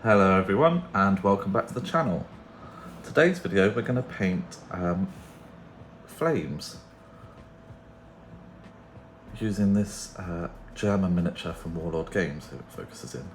Hello everyone and welcome back to the channel. Today's video we're going to paint flames using this German miniature from Warlord Games who it focuses in.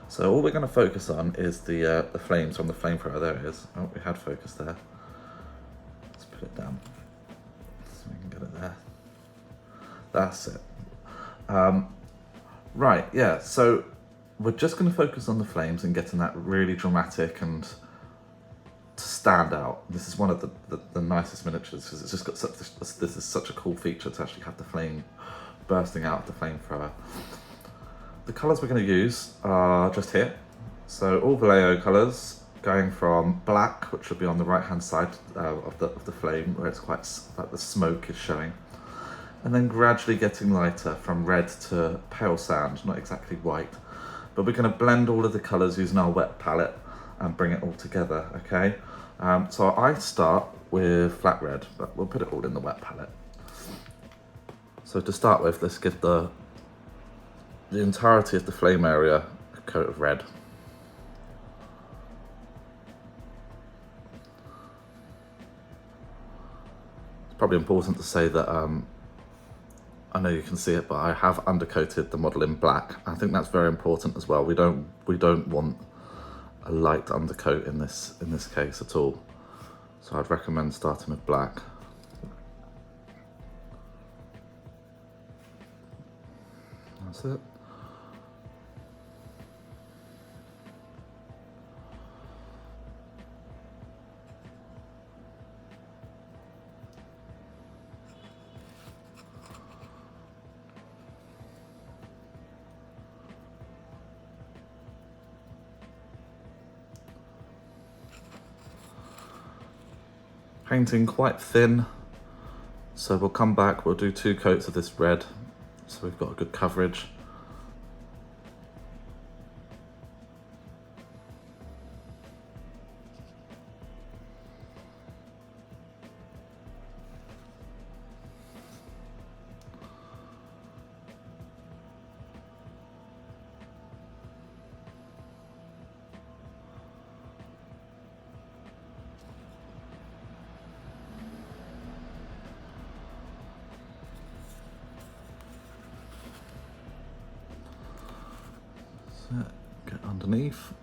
So all we're going to focus on is the flames from the flamethrower. There it is. Oh, we had focus there. Let's put it down so we can get it there. That's it. Right, yeah, so we're just going to focus on the flames and getting that really dramatic and to stand out. This is one of the nicest miniatures because it's just got such this is such a cool feature to actually have the flame bursting out of the flamethrower. The colours we're going to use are just here. So all Vallejo colours, going from black, which will be on the right hand side of the flame where it's quite like the smoke is showing, and then gradually getting lighter from red to pale sand, not exactly white. But we're going to blend all of the colours using our wet palette and bring it all together, okay? So I start with flat red, but we'll put it all in the wet palette. So to start with, let's give the entirety of the flame area a coat of red. It's probably important to say that I know you can see it, but I have undercoated the model in black. I think that's very important as well. We don't want a light undercoat in this case at all. So I'd recommend starting with black. That's it. Painting quite thin, so we'll come back, we'll do 2 coats of this red, so we've got a good coverage. Get underneath.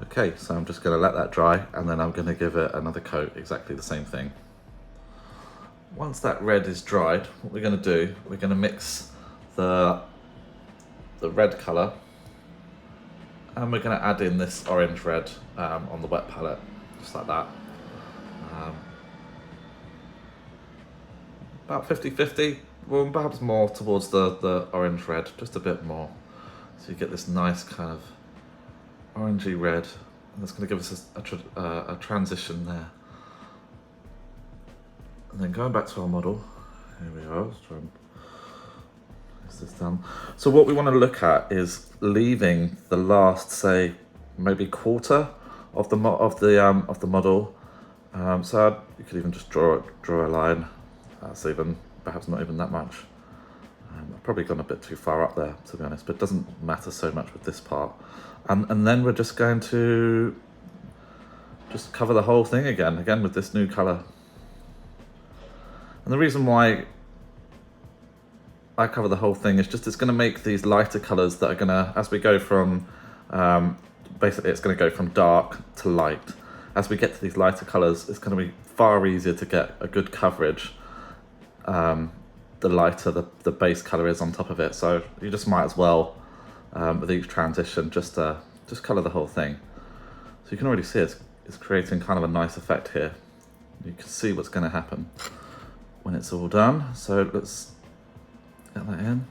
Okay, so I'm just going to let that dry and then I'm going to give it another coat, exactly the same thing. Once that red is dried, what we're going to do, we're going to mix the red colour and we're going to add in this orange red on the wet palette, just like that. About 50-50, well perhaps more towards the orange red, just a bit more. So you get this nice kind of orangey red, and that's going to give us a transition there. And then going back to our model, here we are, let's try and place this down. So what we want to look at is leaving the last, say, maybe quarter of the model. So you could even just draw a line. That's even perhaps not even that much. I've probably gone a bit too far up there, to be honest, but it doesn't matter so much with this part. And then we're just going to just cover the whole thing again with this new colour. And the reason why I cover the whole thing is just it's going to make these lighter colours that are going to, as we go from, basically it's going to go from dark to light. As we get to these lighter colours, it's going to be far easier to get a good coverage. The lighter the base colour is on top of it, so you just might as well with each transition just colour the whole thing. So you can already see it's creating kind of a nice effect here. You can see what's going to happen when it's all done. So let's get that in.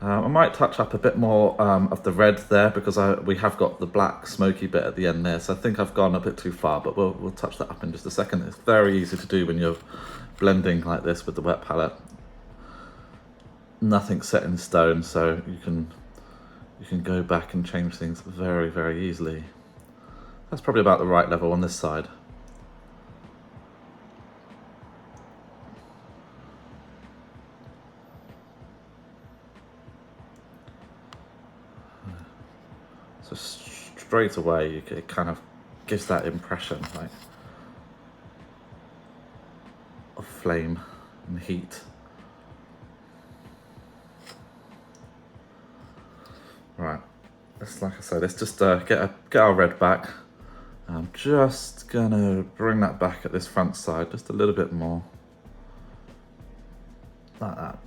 I might touch up a bit more of the red there because we have got the black smoky bit at the end there, so I think I've gone a bit too far, but we'll touch that up in just a second. It's very easy to do when you're blending like this with the wet palette. Nothing's set in stone, so you can go back and change things very, very easily. That's probably about the right level on this side. So straight away, it kind of gives that impression, like, of flame and heat. Right, let's, like I said, let's just get our red back. I'm just gonna bring that back at this front side just a little bit more, like that.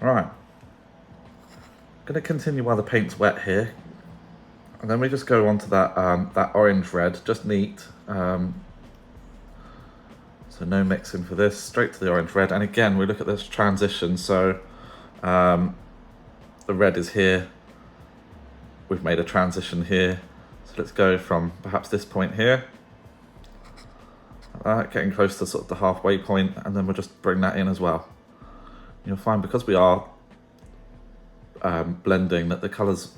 Right, going to continue while the paint's wet here, and then we just go on to that that orange red, just neat. So no mixing for this, straight to the orange red. And again, we look at this transition. So the red is here. We've made a transition here. So let's go from perhaps this point here, like that, getting close to sort of the halfway point, and then we'll just bring that in as well. You'll find because we are blending that the colours,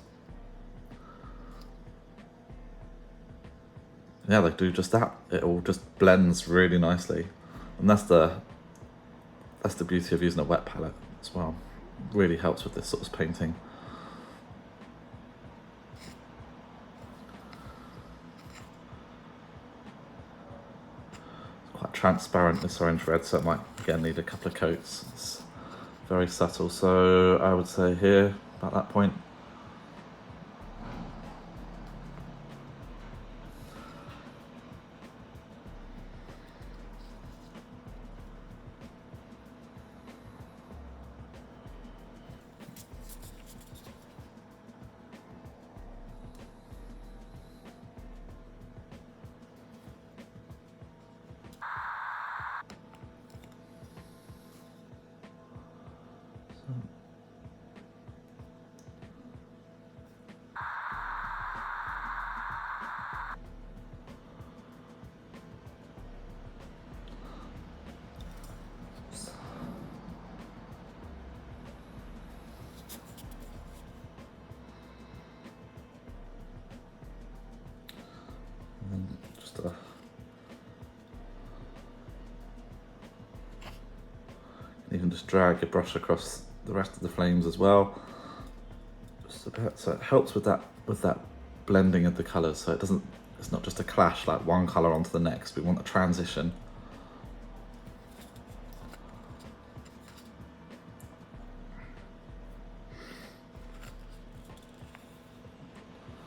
yeah, they do just that. It all just blends really nicely, and that's the beauty of using a wet palette as well. It really helps with this sort of painting. It's quite transparent, this orange red, so it might again need a couple of coats. It's very subtle, so I would say here about that point. Just you can just drag your brush across the rest of the flames as well, just a bit, so it helps with that blending of the colours. So it's not just a clash like one colour onto the next. We want a transition.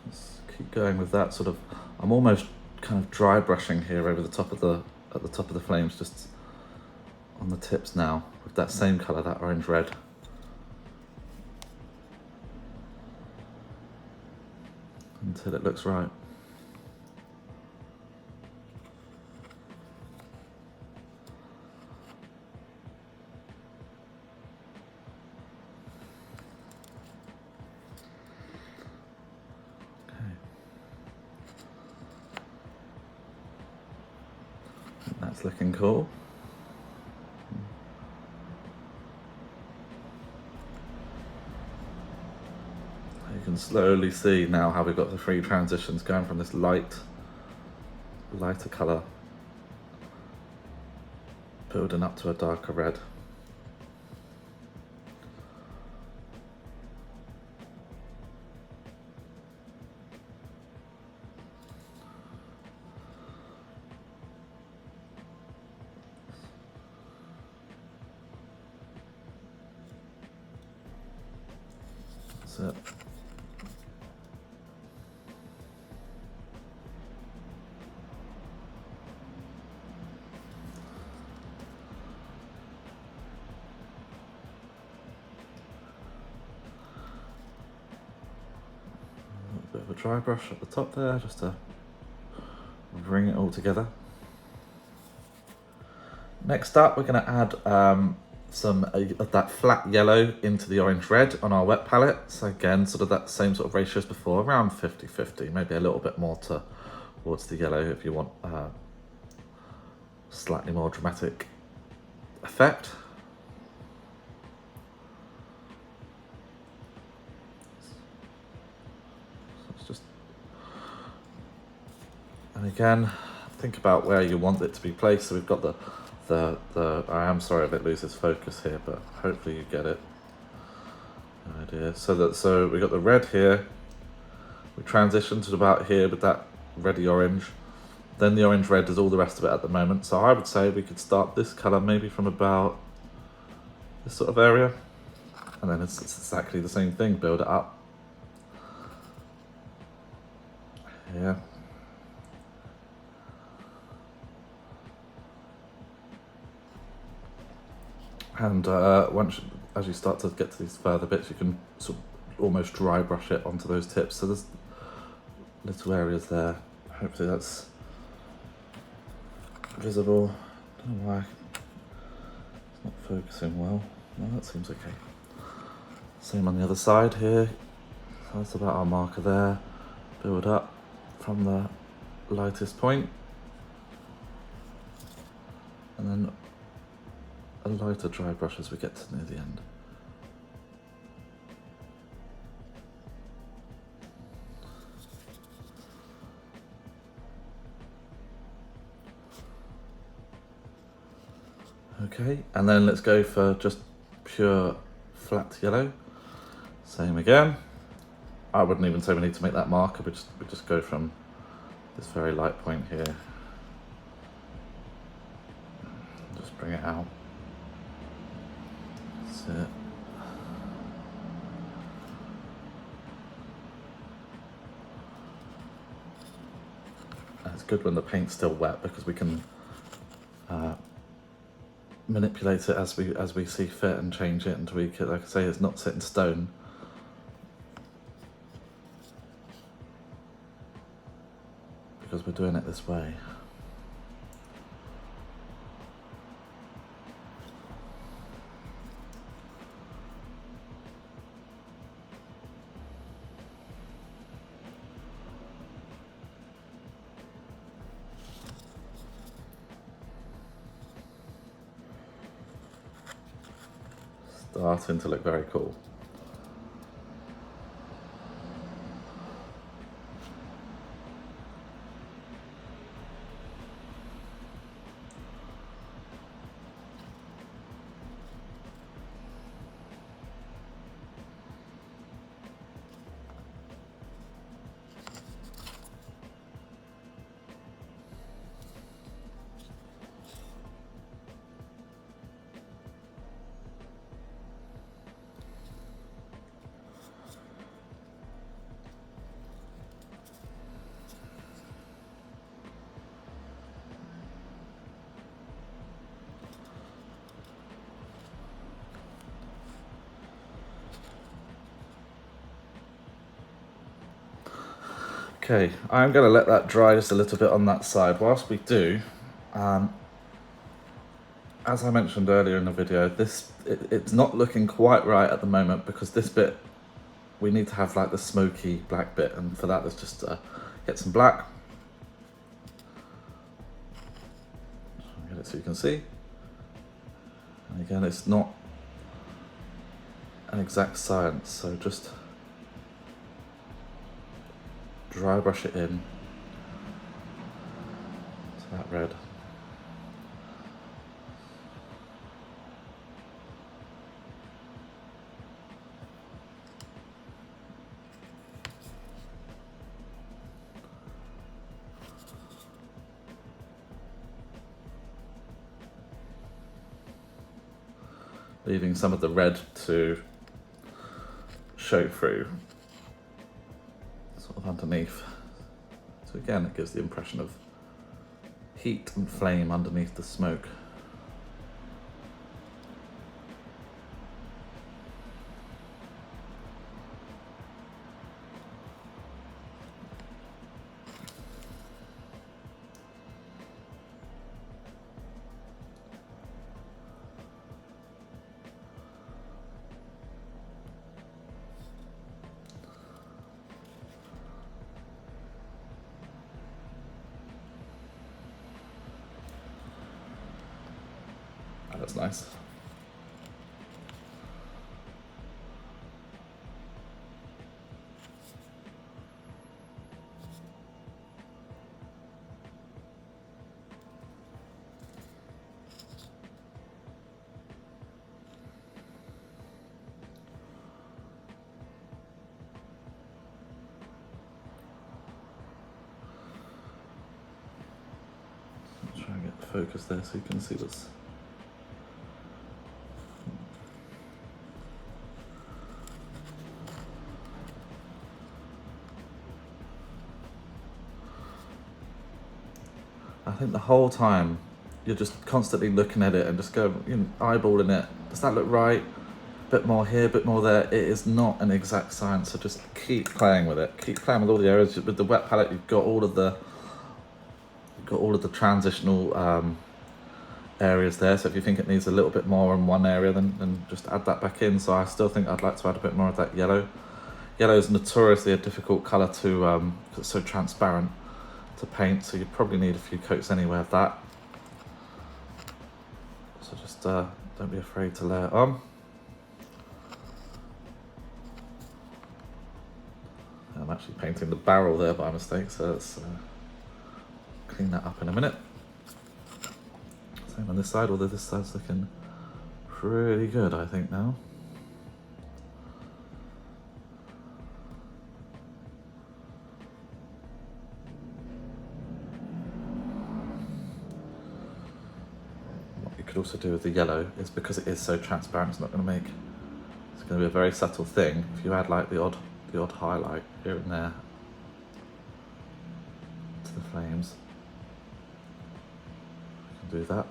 Let's keep going with that sort of. I'm almost kind of dry brushing here over the top of at the top of the flames, just on the tips now with that same colour, that orange red. Until it looks right. Okay. That's looking cool. You can slowly see now how we've got the three transitions going from this lighter colour building up to a darker red. That's it. Bit of a dry brush at the top there, just to bring it all together. Next up, we're going to add some of that flat yellow into the orange red on our wet palette. So again, sort of that same sort of ratio as before, around 50-50, maybe a little bit more towards the yellow if you want slightly more dramatic effect. And again, think about where you want it to be placed. So we've got the I am sorry if it loses focus here, but hopefully you get it. No idea. So we got the red here. We transitioned to about here with that reddy orange. Then the orange red is all the rest of it at the moment. So I would say we could start this colour maybe from about this sort of area. And then it's exactly the same thing, build it up. Yeah. And once, as you start to get to these further bits, you can sort of almost dry brush it onto those tips. So there's little areas there. Hopefully that's visible. I don't know why it's not focusing well. No, that seems okay. Same on the other side here. So that's about our marker there. Build up from the lightest point. And then a lighter dry brush as we get to near the end. Okay, and then let's go for just pure flat yellow. Same again. I wouldn't even say we need to make that marker, we just go from this very light point here. Just bring it out. That's it. And it's good when the paint's still wet because we can manipulate it as we see fit and change it and tweak it. Like I say, it's not set in stone. Because we're doing it this way. Starting to look very cool. Okay, I'm going to let that dry just a little bit on that side. Whilst we do, as I mentioned earlier in the video, it's not looking quite right at the moment because this bit, we need to have like the smoky black bit, and for that let's just get some black. Get it so you can see. And again, it's not an exact science, so just dry brush it in to that red. Leaving some of the red to show through sort of underneath. So again, it gives the impression of heat and flame underneath the smoke. That's nice. focus there so you can see what's. I think the whole time you're just constantly looking at it and just eyeballing it. Does that look right? Bit more here, bit more there. It is not an exact science, so just keep playing with it. Keep playing with all the areas. With the wet palette, you've got all of the transitional areas there. So if you think it needs a little bit more in one area, then just add that back in. So I still think I'd like to add a bit more of that yellow. Yellow is notoriously a difficult colour to, because it's so transparent to paint. So you'd probably need a few coats anyway of that. So just don't be afraid to layer it on. I'm actually painting the barrel there by mistake, so let's clean that up in a minute. Same on this side, although this side's looking pretty good, I think, now. What you could also do with the yellow is, because it is so transparent, it's going to be a very subtle thing. If you add like the odd highlight here and there to the flames, you can do that.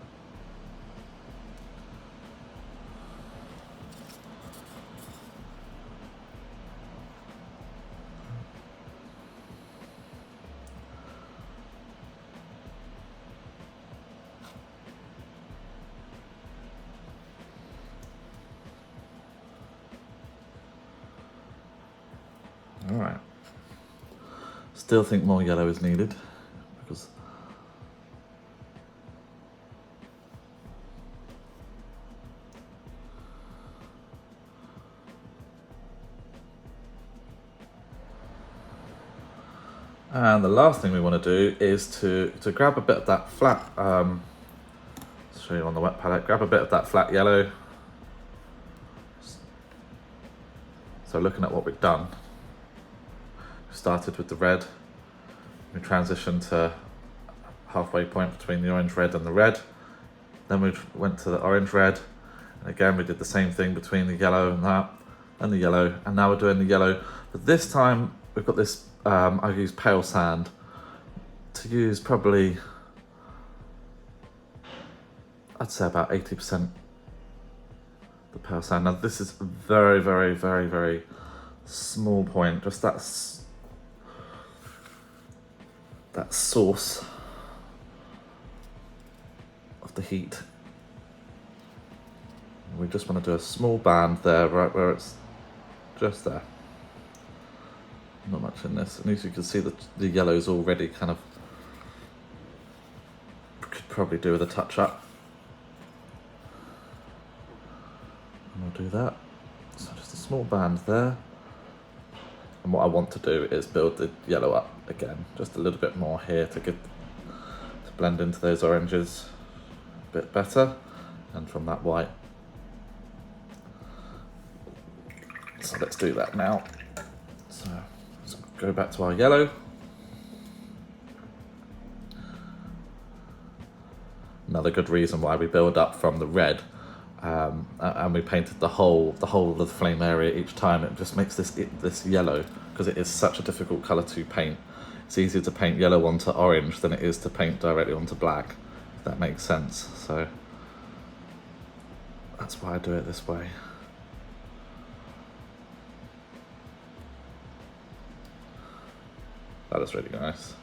All right. Still think more yellow is needed because and the last thing we want to do is to grab a bit of that flat, I'll show you on the wet palette, grab a bit of that flat yellow. So looking at what we've done, we started with the red, we transitioned to halfway point between the orange red and the red, then we went to the orange red, and again we did the same thing between the yellow and that, and the yellow, and now we're doing the yellow, but this time we've got this, I've used pale sand to use probably, I'd say about 80% the pale sand. Now this is very, very, very, very small point, just that source of the heat. We just want to do a small band there, right where it's just there. Not much in this, and as you can see, the yellow's already kind of, could probably do with a touch up. And we'll do that. So just a small band there. And what I want to do is build the yellow up again, just a little bit more here to blend into those oranges a bit better, and from that white. So let's do that now. So let's go back to our yellow. Another good reason why we build up from the red, and we painted the whole of the flame area each time. It just makes this yellow, because it is such a difficult color to paint. It's easier to paint yellow onto orange than it is to paint directly onto black, if that makes sense. So that's why I do it this way. That is really nice.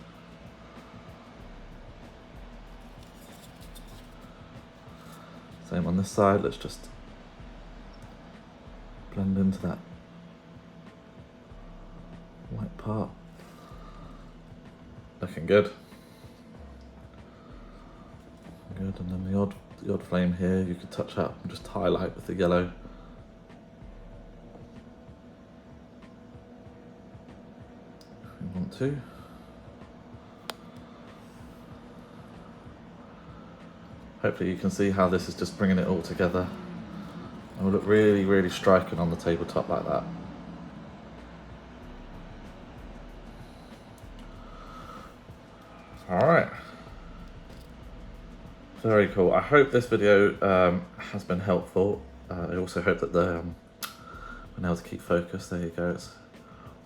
Same on this side, let's just blend into that white part. Looking good. Good, and then the odd flame here you could touch up and just highlight with the yellow. If you want to. Hopefully you can see how this is just bringing it all together. It will look really, really striking on the tabletop like that. All right. Very cool. I hope this video has been helpful. I also hope that I'm able to keep focus. There you go. It's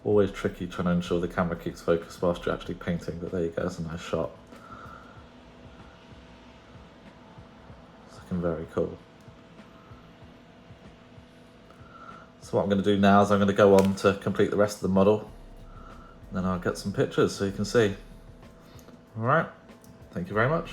always tricky trying to ensure the camera keeps focused whilst you're actually painting, but there you go, it's a nice shot. It's looking very cool. So what I'm going to do now is I'm going to go on to complete the rest of the model, and then I'll get some pictures so you can see. Alright, thank you very much.